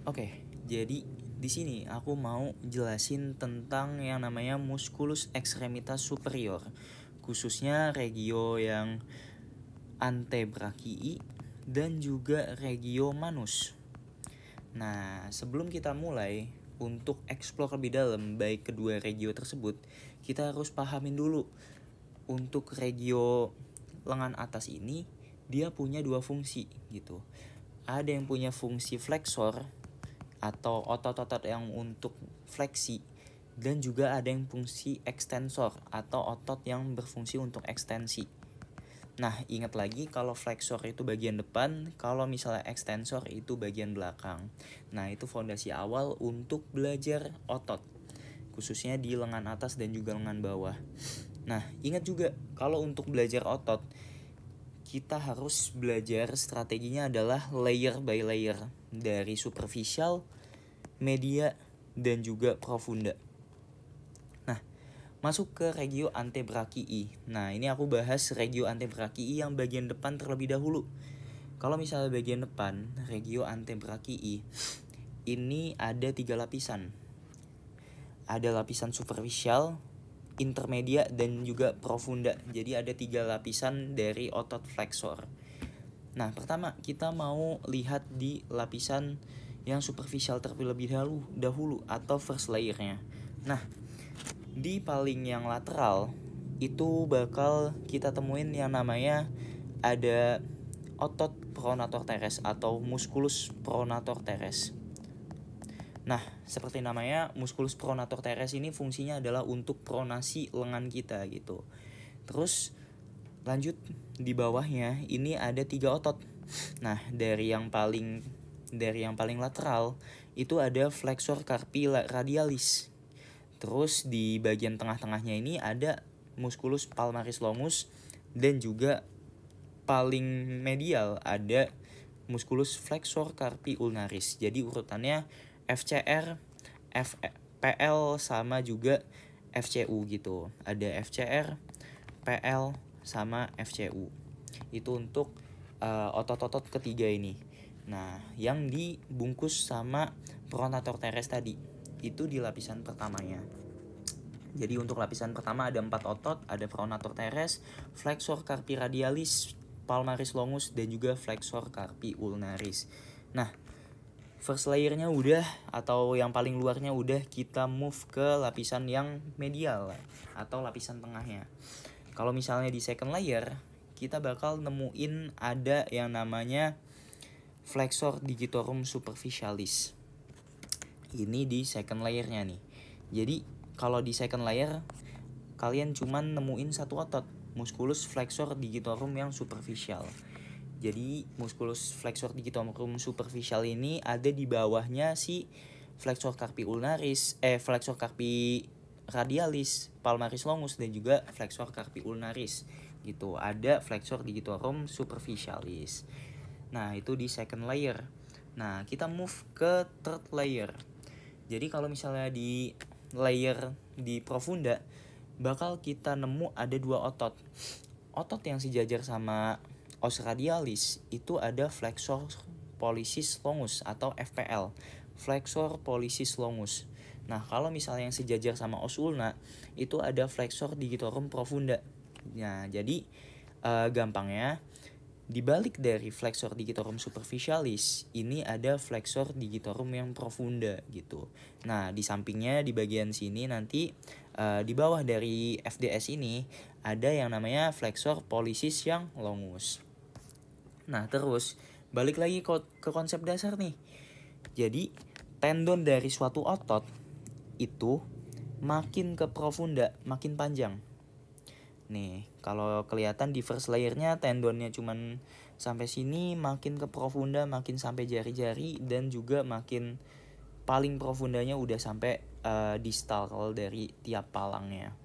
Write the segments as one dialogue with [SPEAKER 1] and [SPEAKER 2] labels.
[SPEAKER 1] Oke, jadi di sini aku mau jelasin tentang yang namanya musculus extremitas superior, khususnya regio yang antebrakii dan juga regio manus. Nah, sebelum kita mulai untuk eksplor lebih dalam baik kedua regio tersebut, kita harus pahamin dulu untuk regio lengan atas ini dia punya dua fungsi gitu. Ada yang punya fungsi flexor atau otot-otot yang untuk fleksi, dan juga ada yang fungsi ekstensor atau otot yang berfungsi untuk ekstensi. Nah, ingat lagi kalau flexor itu bagian depan, kalau misalnya ekstensor itu bagian belakang. Nah, itu fondasi awal untuk belajar otot, khususnya di lengan atas dan juga lengan bawah. Nah, ingat juga kalau untuk belajar otot, kita harus belajar strateginya adalah layer by layer, dari superficial, media, dan juga profunda. Nah, masuk ke regio antebrakii. Nah, ini aku bahas regio antebrakii yang bagian depan terlebih dahulu. Kalau misalnya bagian depan, regio antebrakii, ini ada 3 lapisan. Ada lapisan superficial, intermedia, dan juga profunda. Jadi ada 3 lapisan dari otot flexor. Nah, pertama kita mau lihat di lapisan yang superficial terlebih dahulu atau first layernya. Nah, di paling yang lateral itu bakal kita temuin yang namanya ada otot pronator teres atau musculus pronator teres. Nah, seperti namanya, musculus pronator teres ini fungsinya adalah untuk pronasi lengan kita gitu. Terus lanjut di bawahnya ini ada 3 otot. Nah, dari yang paling lateral itu ada flexor carpi radialis. Terus di bagian tengah-tengahnya ini ada musculus palmaris longus, dan juga paling medial ada musculus flexor carpi ulnaris. Jadi urutannya FCR, PL sama juga FCU gitu. Ada FCR, PL sama FCU. Itu untuk otot-otot ketiga ini. Nah, yang dibungkus sama pronator teres tadi itu di lapisan pertamanya. Jadi untuk lapisan pertama ada 4 otot, ada pronator teres, flexor carpi radialis, palmaris longus, dan juga flexor carpi ulnaris. Nah, first layernya udah, atau yang paling luarnya udah, kita move ke lapisan yang medial atau lapisan tengahnya. Kalau misalnya di second layer, kita bakal nemuin ada yang namanya flexor digitorum superficialis. Ini di second layernya nih. Jadi kalau di second layer kalian cuman nemuin satu otot, musculus flexor digitorum yang superficial. Jadi musculus flexor digitorum superficial ini ada di bawahnya si flexor carpi ulnaris, flexor carpi radialis, palmaris longus, dan juga flexor carpi ulnaris gitu. Ada flexor digitorum superficialis. Nah, itu di second layer. Nah, kita move ke third layer. Jadi kalau misalnya di layer di profunda bakal kita nemu ada 2 otot. Otot yang sejajar sama os radialis itu ada flexor pollicis longus atau FPL, flexor pollicis longus. Nah, kalau misalnya yang sejajar sama os ulna itu ada flexor digitorum profunda. Nah, jadi gampangnya dibalik dari flexor digitorum superficialis ini ada flexor digitorum yang profunda gitu. Nah, di sampingnya di bagian sini nanti di bawah dari FDS ini ada yang namanya flexor pollicis yang longus. Nah, terus balik lagi ke konsep dasar nih. Jadi tendon dari suatu otot itu makin ke profunda makin panjang. Nih, kalau kelihatan di first layernya tendonnya cuman sampai sini, makin ke profunda makin sampai jari-jari, dan juga makin paling profundanya udah sampai distal dari tiap palangnya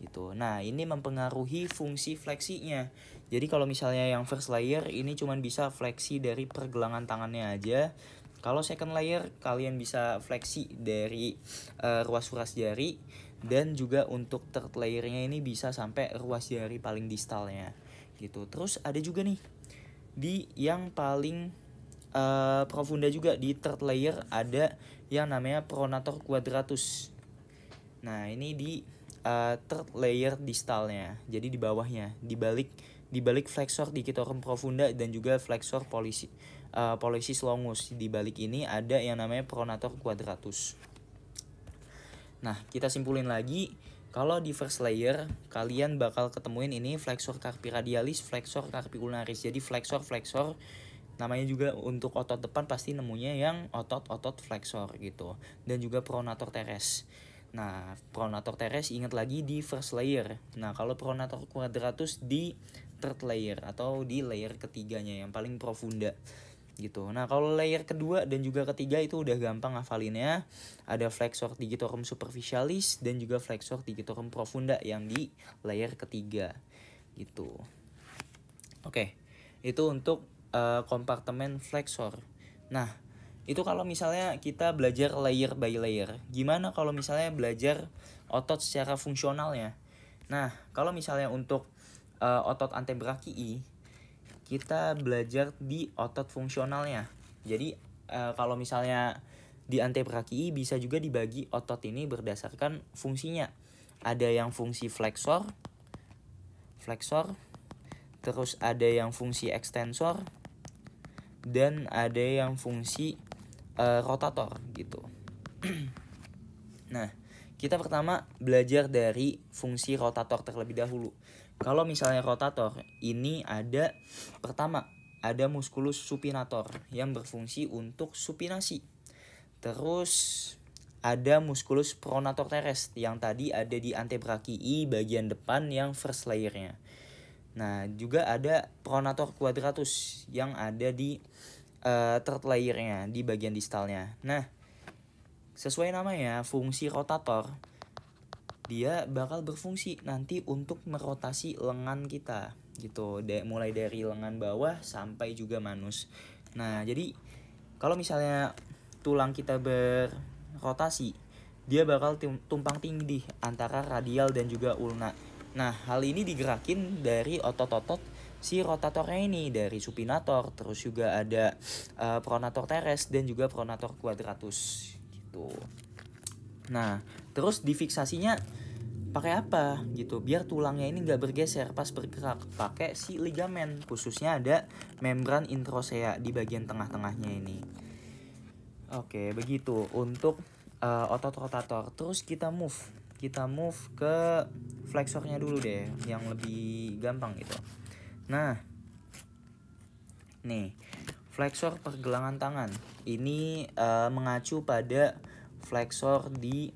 [SPEAKER 1] gitu. Nah, ini mempengaruhi fungsi fleksinya. Jadi kalau misalnya yang first layer ini cuman bisa fleksi dari pergelangan tangannya aja. Kalau second layer kalian bisa fleksi dari ruas-ruas jari, dan juga untuk third layernya ini bisa sampai ruas jari paling distalnya gitu. Terus ada juga nih di yang paling profunda juga. Di third layer ada yang namanya pronator quadratus. Nah, ini di third layer distalnya. Jadi di bawahnya, di balik flexor digitorum profunda dan juga flexor pollicis longus. Di balik ini ada yang namanya pronator quadratus. Nah, kita simpulin lagi. Kalau di first layer, kalian bakal ketemuin ini flexor carpi radialis, flexor carpi ulnaris. Jadi flexor namanya juga untuk otot depan pasti nemunya yang otot flexor gitu. Dan juga pronator teres. Nah, pronator teres ingat lagi di first layer. Nah, kalau pronator quadratus di third layer atau di layer ketiganya yang paling profunda gitu. Nah, kalau layer kedua dan juga ketiga itu udah gampang ngafalinnya. Ada flexor digitorum superficialis dan juga flexor digitorum profunda yang di layer ketiga gitu. Oke, itu untuk kompartemen flexor. Nah, itu kalau misalnya kita belajar layer by layer. Gimana kalau misalnya belajar otot secara fungsionalnya? Nah, kalau misalnya untuk otot antebrakii, kita belajar di otot fungsionalnya. Jadi kalau misalnya di antebrakii bisa juga dibagi otot ini berdasarkan fungsinya. Ada yang fungsi flexor, terus ada yang fungsi ekstensor, dan ada yang fungsi rotator gitu. Nah, kita pertama belajar dari fungsi rotator terlebih dahulu. Kalau misalnya rotator, ini ada pertama ada musculus supinator yang berfungsi untuk supinasi. Terus ada musculus pronator teres yang tadi ada di antebrakii bagian depan yang first layernya. Nah, juga ada pronator quadratus yang ada di third layernya di bagian distalnya. Nah, sesuai namanya, fungsi rotator dia bakal berfungsi nanti untuk merotasi lengan kita gitu, mulai dari lengan bawah sampai juga manus. Nah, jadi kalau misalnya tulang kita berrotasi, dia bakal tumpang tindih antara radial dan juga ulna. Nah, hal ini digerakin dari otot-otot si rotatornya ini, dari supinator, terus juga ada pronator teres dan juga pronator quadratus gitu. Nah, terus difiksasinya pakai apa gitu biar tulangnya ini nggak bergeser pas bergerak. Pakai si ligamen, khususnya ada membran introsea di bagian tengah-tengahnya ini. Oke, begitu untuk otot rotator. Terus kita move ke flexornya dulu deh, yang lebih gampang gitu. Nah, nih flexor pergelangan tangan ini mengacu pada flexor di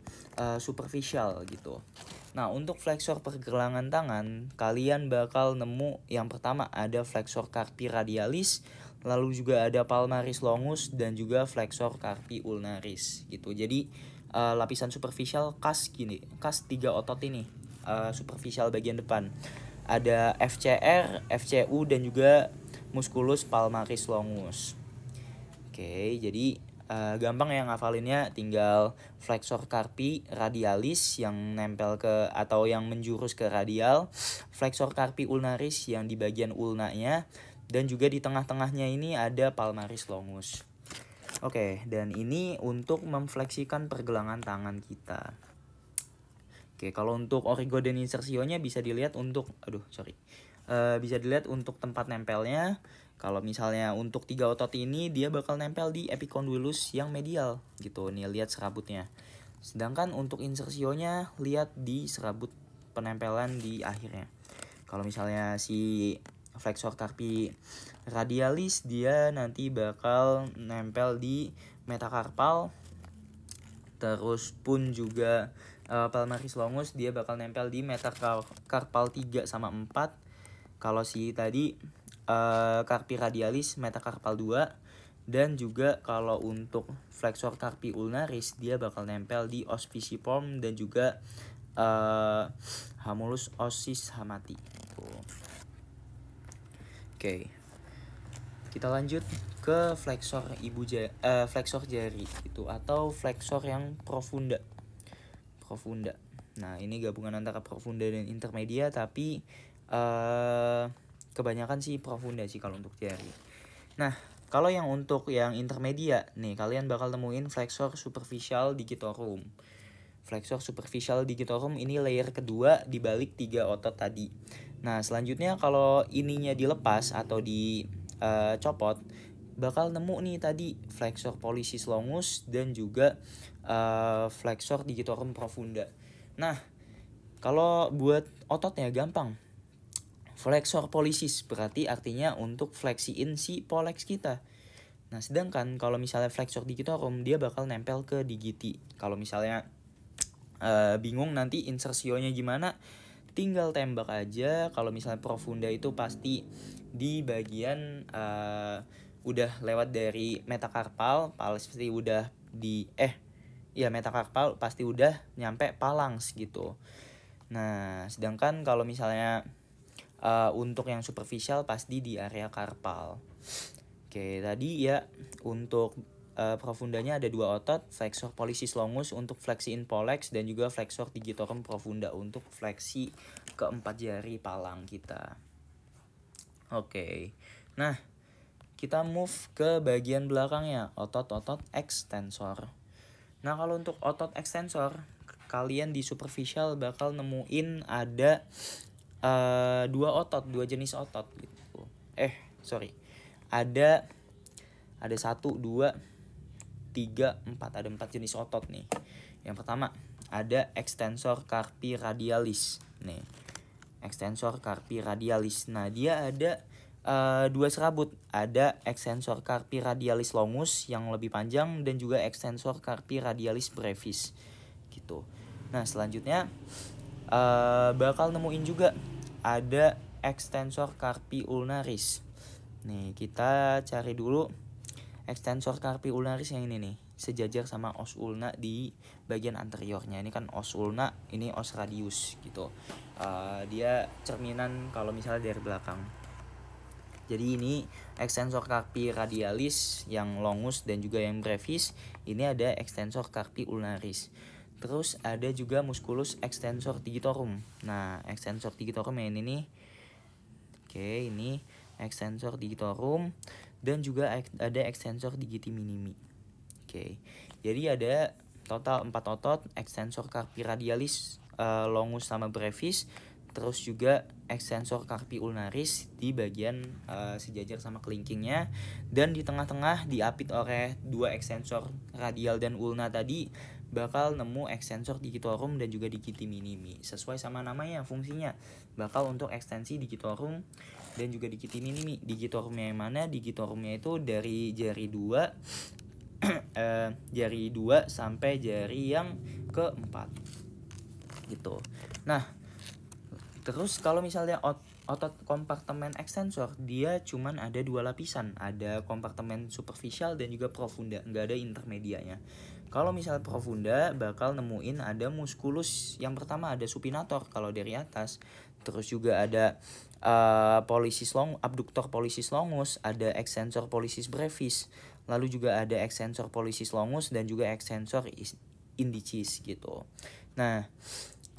[SPEAKER 1] superficial gitu. Nah, untuk flexor pergelangan tangan, kalian bakal nemu yang pertama ada flexor carpi radialis, lalu juga ada palmaris longus dan juga flexor carpi ulnaris gitu. Jadi lapisan superficial khas 3 otot ini, superficial bagian depan. Ada FCR, FCU dan juga musculus palmaris longus. Oke, jadi gampang ya ngafalinnya, tinggal flexor carpi radialis yang nempel ke atau yang menjurus ke radial, flexor carpi ulnaris yang di bagian ulnanya, dan juga di tengah-tengahnya ini ada palmaris longus. Oke, dan ini untuk memfleksikan pergelangan tangan kita. Oke, kalau untuk origo dan insersionya bisa dilihat untuk bisa dilihat untuk tempat nempelnya. Kalau misalnya untuk 3 otot ini dia bakal nempel di epicondylus yang medial gitu. Nih lihat serabutnya. Sedangkan untuk insersionya lihat di serabut penempelan di akhirnya. Kalau misalnya si flexor carpi radialis dia nanti bakal nempel di metakarpal. Terus pun juga palmaris longus dia bakal nempel di metakarpal 3 sama 4. Kalau si tadi carpi radialis metakarpal 2, dan juga kalau untuk flexor carpi ulnaris dia bakal nempel di ospiciform dan juga hamulus ossis hamati. Oke. Kita lanjut ke flexor flexor jari itu atau flexor yang profunda. Nah, ini gabungan antara profunda dan intermedia, tapi kebanyakan sih profunda sih kalau untuk jari. Nah, Kalau yang untuk yang intermedia nih, kalian bakal nemuin flexor superficial digitorum. Flexor superficial digitorum ini layer kedua di balik 3 otot tadi. Nah, selanjutnya kalau ininya dilepas atau dicopot, bakal nemu nih tadi flexor pollicis longus dan juga flexor digitorum profunda. Nah, kalau buat ototnya gampang. Flexor pollicis berarti artinya untuk fleksiin si pollex kita. Nah, sedangkan kalau misalnya flexor digitorum dia bakal nempel ke digiti. Kalau misalnya bingung nanti insersionya gimana, tinggal tembak aja. Kalau misalnya profunda itu pasti di bagian udah lewat dari metakarpal, pasti udah metakarpal pasti udah nyampe phalanx gitu. Nah, sedangkan kalau misalnya untuk yang superficial pasti di area karpal. Oke, tadi ya untuk profundanya ada 2 otot, flexor pollicis longus untuk fleksiin pollex dan juga flexor digitorum profunda untuk fleksi keempat jari palang kita. Oke. Nah, kita move ke bagian belakangnya, otot-otot ekstensor. Nah, kalau untuk otot ekstensor, kalian di superficial bakal nemuin ada 2 jenis otot gitu. Ada 1, 2, 3, 4. Ada 4 jenis otot nih. Yang pertama ada extensor carpi radialis. Nih, extensor carpi radialis. Nah, dia ada 2 serabut. Ada extensor carpi radialis longus yang lebih panjang dan juga extensor carpi radialis brevis gitu. Nah, selanjutnya bakal nemuin juga ada extensor carpi ulnaris. Nih, kita cari dulu extensor carpi ulnaris yang ini nih, sejajar sama os ulna di bagian anteriornya. Ini kan os ulna, ini os radius gitu. Dia cerminan kalau misalnya dari belakang. Jadi ini extensor carpi radialis yang longus dan juga yang brevis. Ini ada extensor carpi ulnaris. Terus ada juga musculus extensor digitorum. Nah, extensor digitorum yang ini nih. Oke, ini extensor digitorum dan juga ada extensor digiti minimi. Oke. Jadi ada total 4 otot, extensor carpi radialis, longus sama brevis, terus juga extensor carpi ulnaris di bagian sejajar sama kelingkingnya, dan di tengah-tengah diapit oleh 2 extensor radial dan ulna tadi bakal nemu extensor digitorum dan juga digiti minimi. Sesuai sama namanya, fungsinya bakal untuk ekstensi digitorum dan juga digiti minimi. Digitorumnya yang mana? Digitorumnya itu dari jari 2 jari 2 sampai jari yang keempat gitu. Nah, terus kalau misalnya otot kompartemen ekstensor, dia cuman ada 2 lapisan, ada kompartemen superficial dan juga profunda, nggak ada intermedianya. Kalau misalnya profunda bakal nemuin ada musculus, yang pertama ada supinator kalau dari atas, terus juga ada abductor pollicis longus, ada extensor pollicis brevis, lalu juga ada extensor pollicis longus dan juga extensor indicis gitu. Nah,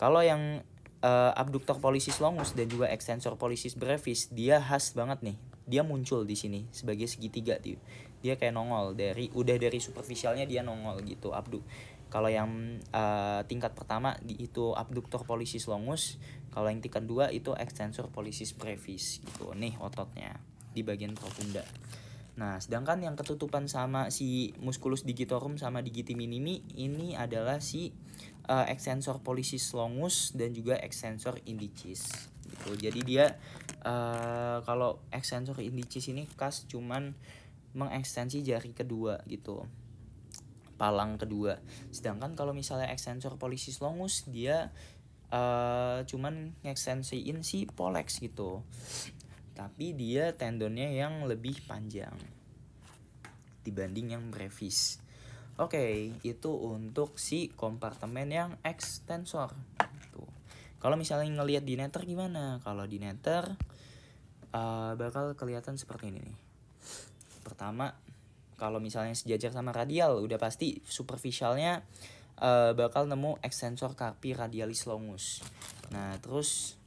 [SPEAKER 1] kalau yang abductor pollicis longus dan juga extensor pollicis brevis, dia khas banget nih. Dia muncul di sini sebagai segitiga tuh. Dia kayak nongol dari superficialnya, dia nongol gitu. Kalau yang tingkat pertama itu abductor pollicis longus, kalau yang tingkat 2 itu extensor pollicis brevis gitu. Nih ototnya di bagian profunda. Nah, sedangkan yang ketutupan sama si musculus digitorum sama digiti minimi ini adalah si extensor pollicis longus dan juga extensor indicis gitu. Jadi dia kalau extensor indicis ini khas cuman mengekstensi jari kedua gitu, palang kedua. Sedangkan kalau misalnya extensor pollicis longus dia cuman ngekstensiin si pollex gitu, tapi dia tendonnya yang lebih panjang dibanding yang brevis. Oke, itu untuk si kompartemen yang ekstensor. Kalau misalnya ngelihat di netter gimana? Kalau di netter bakal kelihatan seperti ini nih. Pertama, kalau misalnya sejajar sama radial, udah pasti superficialnya bakal nemu extensor carpi radialis longus. Nah, terus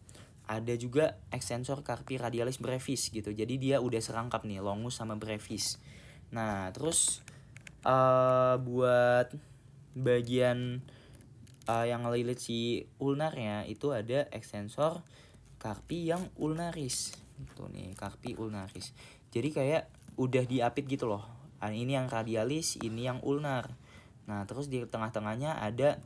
[SPEAKER 1] ada juga extensor carpi radialis brevis gitu. Jadi dia udah serangkap nih, longus sama brevis. Nah, terus buat bagian yang ngelilit si ulnarnya itu ada extensor carpi yang ulnaris. Itu nih, carpi ulnaris. Jadi kayak udah diapit gitu loh. Ini yang radialis, ini yang ulnar. Nah, terus di tengah-tengahnya ada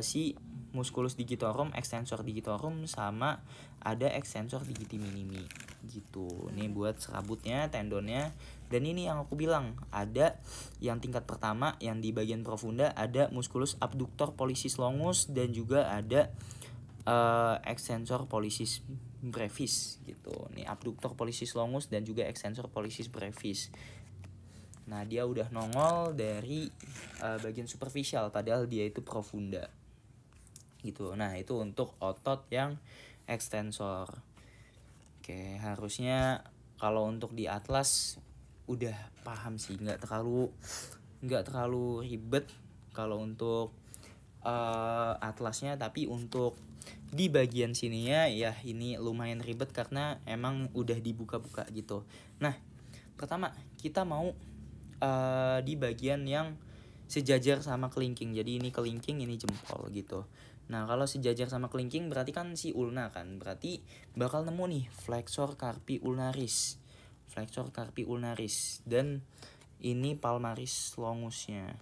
[SPEAKER 1] si musculus digitorum, extensor digitorum, sama ada extensor digiti minimi gitu. Ini buat serabutnya, tendonnya. Dan ini yang aku bilang, ada yang tingkat pertama yang di bagian profunda ada musculus abductor pollicis longus dan juga ada extensor pollicis brevis gitu. Nih abductor pollicis longus dan juga extensor pollicis brevis. Nah, dia udah nongol dari bagian superficial padahal dia itu profunda. Gitu. Nah, itu untuk otot yang extensor. Oke, harusnya kalau untuk di atlas udah paham sih, nggak terlalu ribet kalau untuk atlasnya, tapi untuk di bagian sininya ya ini lumayan ribet karena emang udah dibuka-buka gitu. Nah, pertama kita mau di bagian yang sejajar sama kelingking. Jadi ini kelingking, ini jempol gitu. Nah, kalau sejajar sama kelingking berarti kan si ulna kan. Berarti bakal nemu nih flexor carpi ulnaris. Flexor carpi ulnaris dan ini palmaris longusnya.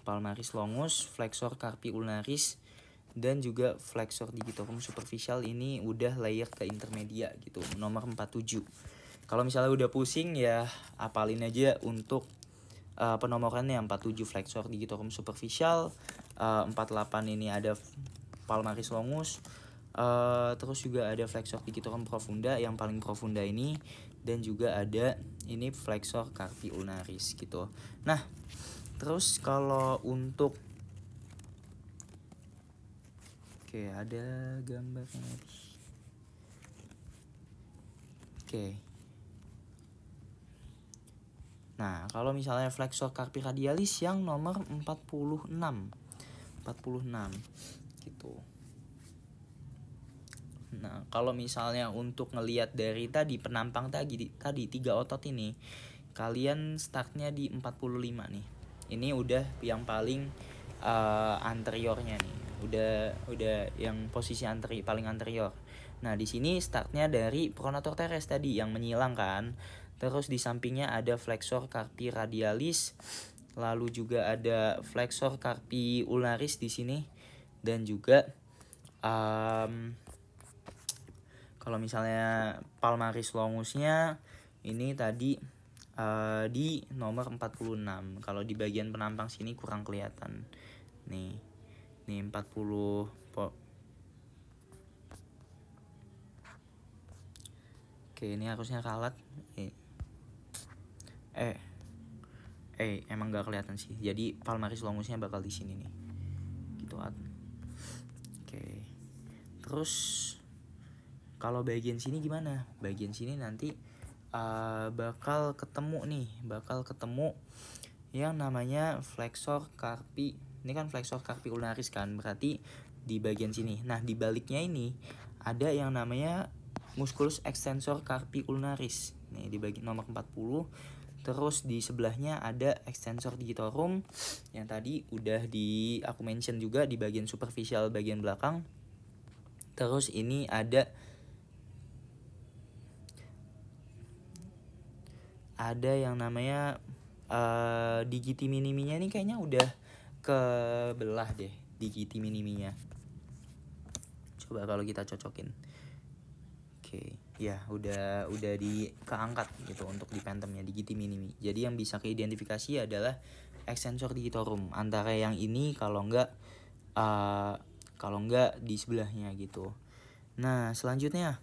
[SPEAKER 1] Palmaris longus, flexor carpi ulnaris dan juga flexor digitorum superficial ini udah layer ke intermedia gitu, nomor 47. Kalau misalnya udah pusing ya apalin aja untuk penomorannya. 47 flexor digitorum superficial, 48 ini ada palmaris longus, terus juga ada flexor digitorum profunda yang paling profunda ini, dan juga ada ini flexor carpi ulnaris gitu. Nah, terus kalau untuk oke, ada gambarnya. Oke. Nah, kalau misalnya flexor carpi radialis yang nomor 46 gitu. Nah, kalau misalnya untuk ngelihat dari tadi penampang tadi 3 otot ini, kalian startnya di 45 nih. Ini udah yang paling anteriornya nih. Udah yang posisi paling anterior. Nah, di sini startnya dari pronator teres tadi yang menyilang kan. Terus di sampingnya ada flexor carpi radialis, lalu juga ada flexor carpi ulnaris di sini, dan juga kalau misalnya palmaris longusnya ini tadi di nomor 46. Kalau di bagian penampang sini kurang kelihatan. Nih 40 Oke, ini harusnya ralat. Emang gak kelihatan sih. Jadi palmaris longusnya bakal di sini nih. Gitu. Oke. Terus kalau bagian sini gimana? Bagian sini nanti bakal ketemu yang namanya flexor carpi. Ini kan flexor carpi ulnaris kan, berarti di bagian sini. Nah, di baliknya ini ada yang namanya musculus extensor carpi ulnaris. Nih di bagian nomor 40. Terus di sebelahnya ada extensor digitorum yang tadi udah aku mention juga di bagian superficial bagian belakang. Terus ini ada yang namanya digiti miniminya ini kayaknya udah kebelah deh digiti miniminya. Coba kalau kita cocokin. Oke, ya udah keangkat gitu untuk di pentemnya digiti minimi. Jadi yang bisa keidentifikasi adalah extensor digitorum antara yang ini kalau enggak di sebelahnya gitu. Nah, selanjutnya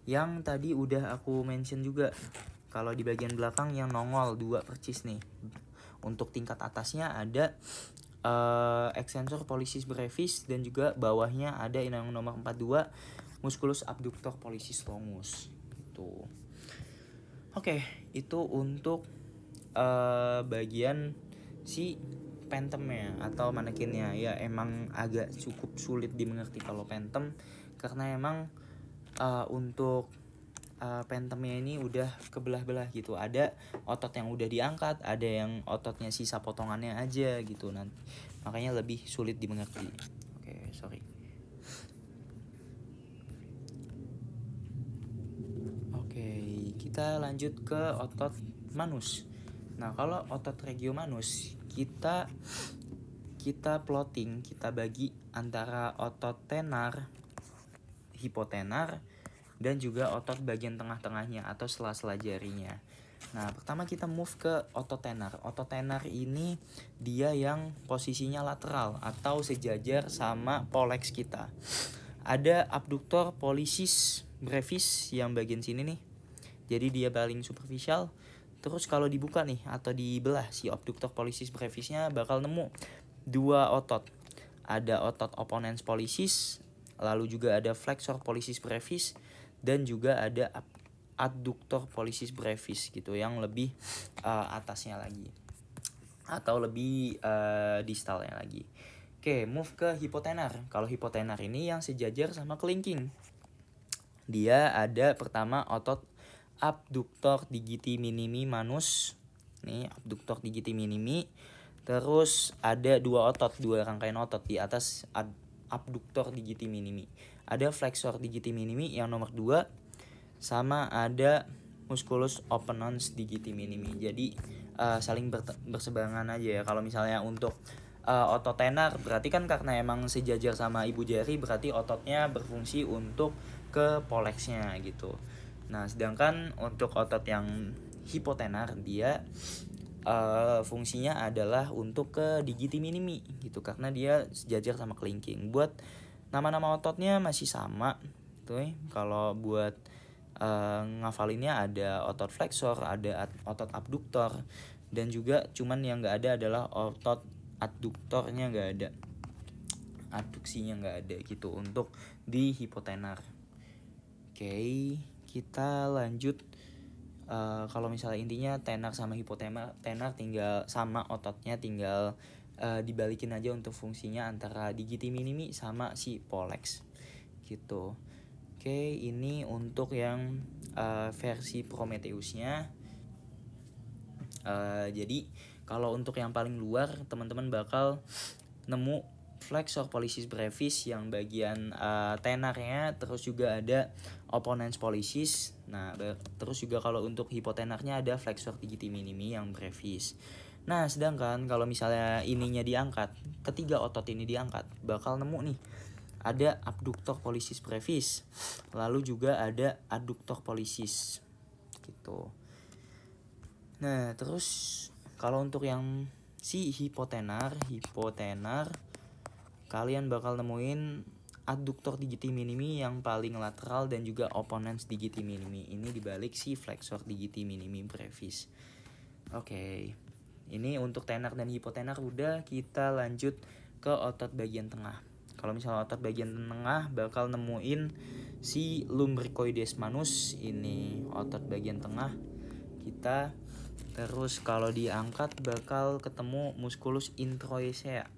[SPEAKER 1] yang tadi udah aku mention juga, kalau di bagian belakang yang nongol 2 percis nih. Untuk tingkat atasnya ada extensor pollicis brevis dan juga bawahnya ada yang nomor 42 musculus abductor pollicis longus gitu. Oke, itu untuk bagian si pentemnya atau manekinnya. Ya emang agak cukup sulit dimengerti kalau pentem karena emang untuk pentemnya ini udah kebelah-belah gitu. Ada otot yang udah diangkat, ada yang ototnya sisa potongannya aja gitu. Nanti makanya lebih sulit dimengerti. Oke, sorry. Oke, kita lanjut ke otot manus. Nah, kalau otot regiomanus kita plotting, kita bagi antara otot tenar, hipotenar, dan juga otot bagian tengah-tengahnya atau sela-sela jarinya. Nah, pertama kita move ke otot tenar. Otot tenar ini dia yang posisinya lateral atau sejajar sama pollex kita. Ada abductor pollicis brevis yang bagian sini nih. Jadi dia paling superficial. Terus kalau dibuka nih atau dibelah si abductor pollicis brevisnya bakal nemu dua otot. Ada otot opponens pollicis, lalu juga ada flexor pollicis brevis, dan juga ada adductor pollicis brevis gitu yang lebih atasnya lagi atau lebih distalnya lagi. Oke, move ke hipotenar. Kalau hipotenar ini yang sejajar sama kelingking. Dia ada pertama otot abductor digiti minimi manus. Nih, abductor digiti minimi. Terus ada dua rangkaian otot di atas abductor digiti minimi. Ada flexor digiti minimi yang nomor 2 sama ada musculus opponens digiti minimi. Jadi saling berseberangan aja ya. Kalau misalnya untuk otot tenar berarti kan karena emang sejajar sama ibu jari, berarti ototnya berfungsi untuk ke polexnya gitu. Nah, sedangkan untuk otot yang hipotenar dia fungsinya adalah untuk ke digiti minimi gitu karena dia sejajar sama kelingking. Buat nama-nama ototnya masih sama tuh. Kalau buat ngafalinnya ada otot flexor, ada otot abduktor, dan juga cuman yang nggak ada adalah otot adduktornya nggak ada, adduksinya nggak ada gitu untuk di hipotenar. Oke, kita lanjut. Kalau misalnya intinya tenar sama hipotenar, tenar tinggal sama ototnya tinggal dibalikin aja untuk fungsinya antara digiti minimi sama si pollex gitu. Oke, ini untuk yang versi Prometheusnya. Jadi kalau untuk yang paling luar teman-teman bakal nemu flexor pollicis brevis yang bagian tenarnya, terus juga ada opponens pollicis. Nah, terus juga kalau untuk hipotenarnya ada flexor digiti minimi yang brevis. Nah, sedangkan kalau misalnya ininya diangkat, ketiga otot ini diangkat, bakal nemu nih ada abductor pollicis brevis, lalu juga ada adductor pollicis gitu. Nah, terus kalau untuk yang si hipotenar kalian bakal nemuin adductor digiti minimi yang paling lateral dan juga opponens digiti minimi. Ini dibalik si flexor digiti minimi brevis. Oke. Ini untuk tenar dan hipotenar udah, kita lanjut ke otot bagian tengah. Kalau misalnya otot bagian tengah bakal nemuin si lumbricoides manus, ini otot bagian tengah kita. Terus kalau diangkat bakal ketemu musculus introicea.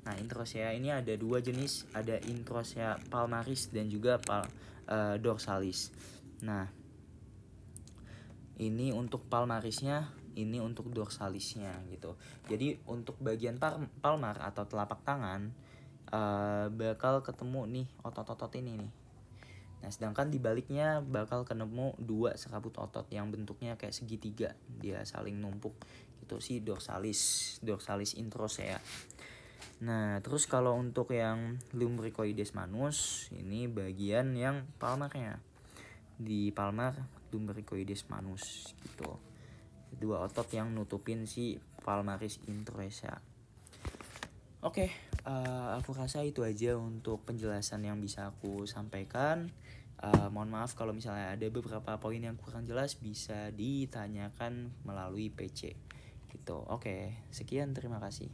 [SPEAKER 1] Nah, introicea ini ada dua jenis, ada introicea palmaris dan juga dorsalis. Nah, ini untuk palmarisnya, ini untuk dorsalisnya gitu. Jadi untuk bagian palmar atau telapak tangan bakal ketemu nih otot-otot ini nih. Nah, sedangkan di baliknya bakal ketemu dua serabut otot yang bentuknya kayak segitiga, dia saling numpuk gitu, si dorsalis introicea. Nah, terus kalau untuk yang lumbricoides manus, ini bagian yang palmarnya. Di palmar lumbricoides manus gitu. Dua otot yang nutupin si palmaris introicea. Oke, aku rasa itu aja untuk penjelasan yang bisa aku sampaikan. Mohon maaf kalau misalnya ada beberapa poin yang kurang jelas, bisa ditanyakan melalui PC gitu. Oke, sekian, terima kasih.